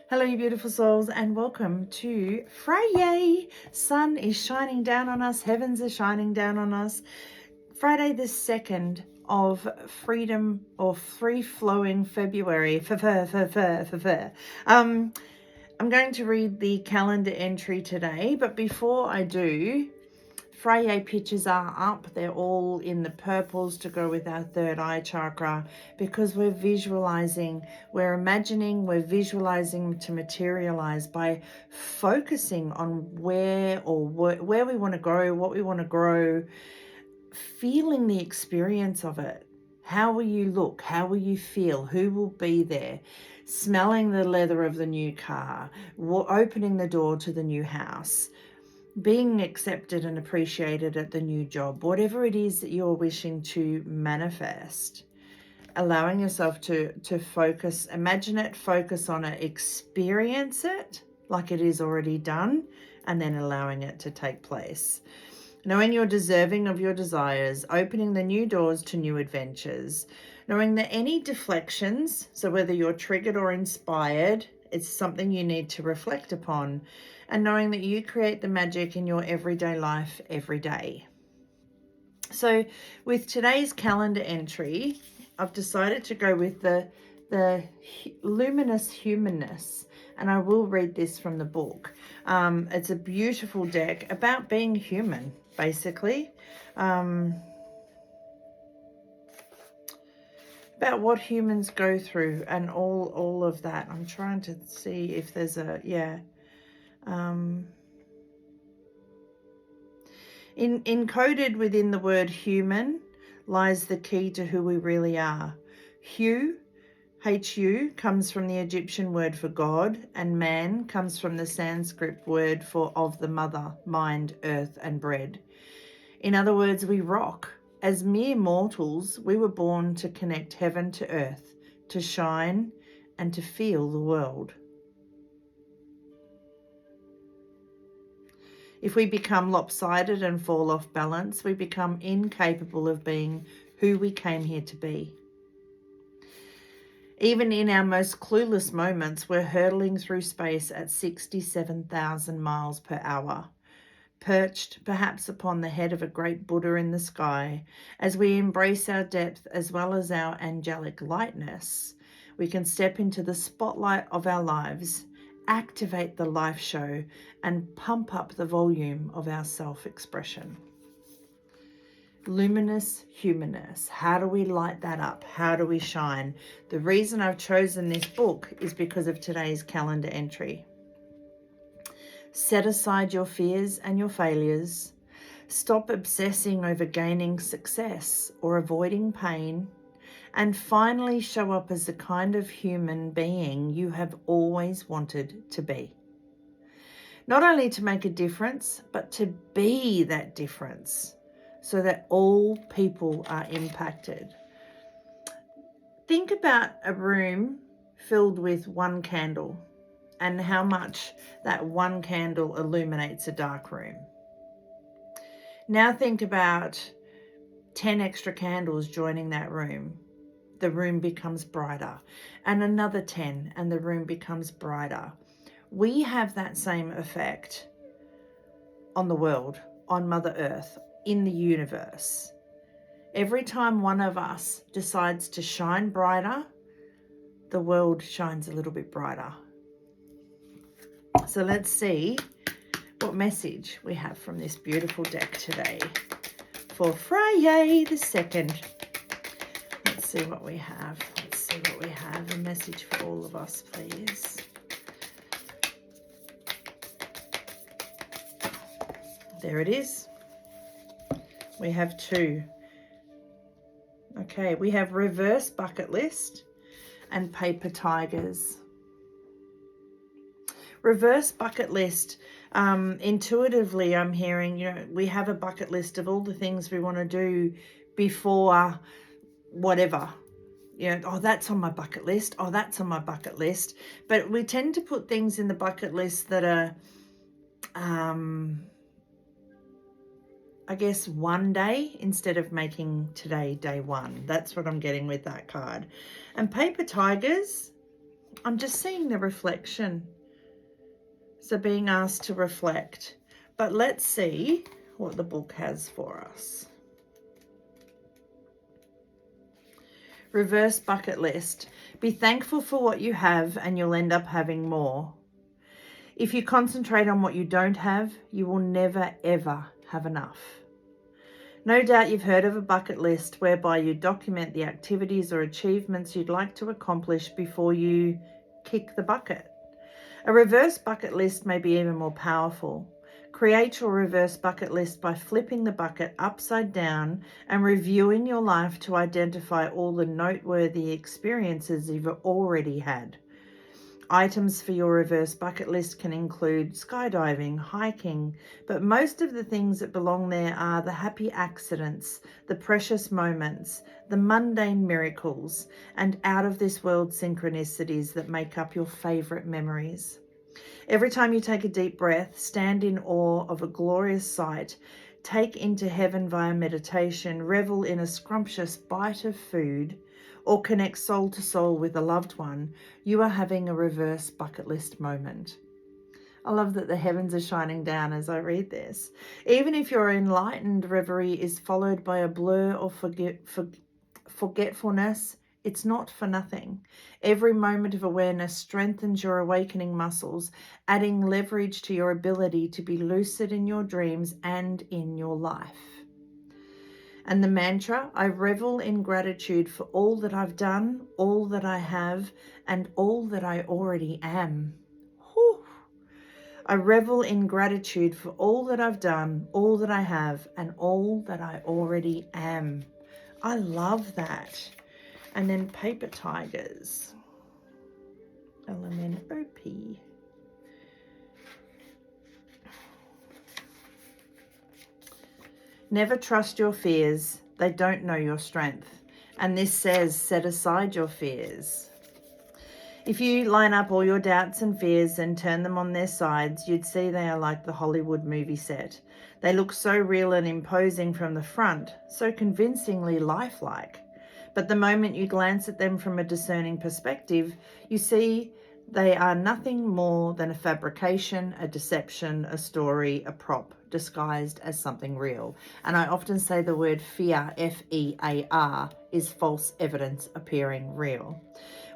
Hello, you beautiful souls, and welcome to Friyay. Sun is shining down on us. Heavens are shining down on us. Friday the 2nd of freedom or free-flowing February. I'm going to read the calendar entry today, but before I do, Friyay pictures are up. They're all in the purples to go with our third eye chakra because we're visualizing, we're imagining, we're visualizing to materialize by focusing on where we want to go, what we want to grow, feeling the experience of it. How will you look? How will you feel? Who will be there? Smelling the leather of the new car, opening the door to the new house, being accepted and appreciated at the new job, whatever it is that you're wishing to manifest, allowing yourself to focus, imagine it, focus on it, experience it like it is already done, and then allowing it to take place. Knowing you're deserving of your desires, opening the new doors to new adventures, knowing that any deflections, so whether you're triggered or inspired, it's something you need to reflect upon, and knowing that you create the magic in your everyday life every day. So with today's calendar entry, I've decided to go with the luminous humanness, and I will read this from the book. It's a beautiful deck about being human, basically. About what humans go through and all of that. I'm trying to see if there's a, encoded within the word human lies the key to who we really are. Hu, H-U, comes from the Egyptian word for God, and man comes from the Sanskrit word for of the mother, mind, earth, and bread. In other words, we rock. As mere mortals, we were born to connect heaven to earth, to shine, and to feel the world. If we become lopsided and fall off balance, we become incapable of being who we came here to be. Even in our most clueless moments, we're hurtling through space at 67,000 miles per hour, perched perhaps upon the head of a great Buddha in the sky. As we embrace our depth as well as our angelic lightness, we can step into the spotlight of our lives, activate the life show, and pump up the volume of our self-expression. Luminous humanness. How do we light that up? How do we shine? The reason I've chosen this book is because of today's calendar entry. Set aside your fears and your failures. Stop obsessing over gaining success or avoiding pain. And finally show up as the kind of human being you have always wanted to be. Not only to make a difference, but to be that difference so that all people are impacted. Think about a room filled with one candle and how much that one candle illuminates a dark room. Now think about 10 extra candles joining that room. The room becomes brighter, and another 10 and the room becomes brighter. We have that same effect on the world, on Mother Earth, in the universe. Every time one of us decides to shine brighter, the world shines a little bit brighter. So let's see what message we have from this beautiful deck today for Friyay the 2nd. Let's see what we have. Let's see what we have. A message for all of us, please. There it is. We have 2. Okay, we have reverse bucket list and paper tigers. Reverse bucket list. Intuitively, I'm hearing, we have a bucket list of all the things we want to do before whatever. Oh, that's on my bucket list. Oh, that's on my bucket list. But we tend to put things in the bucket list that are, I guess, one day instead of making today day one. That's what I'm getting with that card. And paper tigers, I'm just seeing the reflection. So being asked to reflect. But let's see what the book has for us. Reverse bucket list. Be thankful for what you have and you'll end up having more. If you concentrate on what you don't have, you will never ever have enough. No doubt you've heard of a bucket list whereby you document the activities or achievements you'd like to accomplish before you kick the bucket. A reverse bucket list may be even more powerful. Create your reverse bucket list by flipping the bucket upside down and reviewing your life to identify all the noteworthy experiences you've already had. Items for your reverse bucket list can include skydiving, hiking, but most of the things that belong there are the happy accidents, the precious moments, the mundane miracles, and out-of-this-world synchronicities that make up your favourite memories. Every time you take a deep breath, stand in awe of a glorious sight, take into heaven via meditation, revel in a scrumptious bite of food, or connect soul to soul with a loved one, you are having a reverse bucket list moment. I love that the heavens are shining down as I read this. Even if your enlightened reverie is followed by a blur or forgetfulness, it's not for nothing. Every moment of awareness strengthens your awakening muscles, adding leverage to your ability to be lucid in your dreams and in your life. And the mantra, I revel in gratitude for all that I've done, all that I have, and all that I already am. Whew. I revel in gratitude for all that I've done, all that I have, and all that I already am. I love that. And then paper tigers. LMNOP. Never trust your fears. They don't know your strength. And this says, set aside your fears. If you line up all your doubts and fears and turn them on their sides, you'd see they are like the Hollywood movie set. They look so real and imposing from the front, so convincingly lifelike. But the moment you glance at them from a discerning perspective, you see they are nothing more than a fabrication, a deception, a story, a prop, disguised as something real. And I often say the word fear, F-E-A-R, is false evidence appearing real.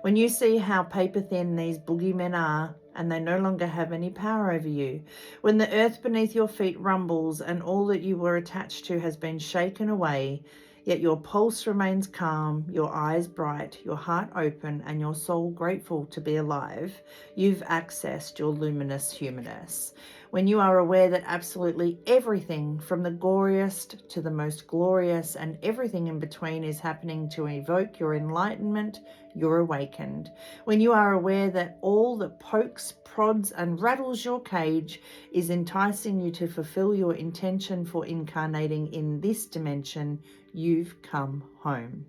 When you see how paper thin these boogeymen are, and they no longer have any power over you, when the earth beneath your feet rumbles and all that you were attached to has been shaken away, yet your pulse remains calm, your eyes bright, your heart open, and your soul grateful to be alive, you've accessed your luminous humanness. When you are aware that absolutely everything from the goriest to the most glorious and everything in between is happening to evoke your enlightenment, you're awakened. When you are aware that all that pokes, prods, and rattles your cage is enticing you to fulfill your intention for incarnating in this dimension, you've come home.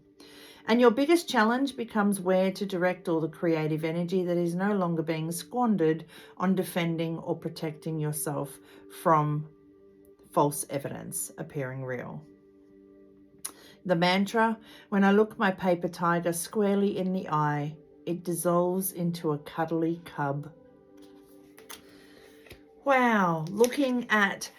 And your biggest challenge becomes where to direct all the creative energy that is no longer being squandered on defending or protecting yourself from false evidence appearing real. The mantra, when I look my paper tiger squarely in the eye, it dissolves into a cuddly cub. Wow, looking at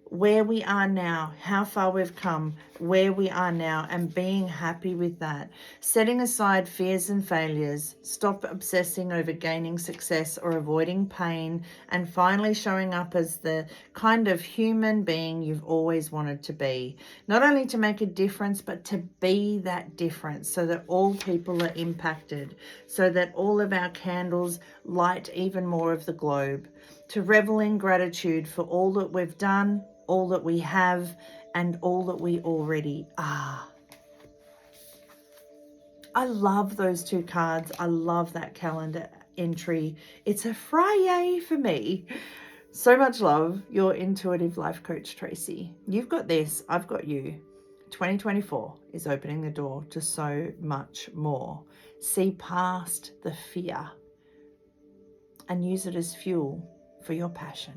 where we are now, how far we've come, where we are now, and being happy with that. Setting aside fears and failures, stop obsessing over gaining success or avoiding pain, and finally showing up as the kind of human being you've always wanted to be. Not only to make a difference, but to be that difference so that all people are impacted, so that all of our candles light even more of the globe. To revel in gratitude for all that we've done, all that we have, and all that we already are. I love those two cards. I love that calendar entry. It's a Friyay for me. So much love, your intuitive life coach, Tracy. You've got this, I've got you. 2024 is opening the door to so much more. See past the fear and use it as fuel for your passion.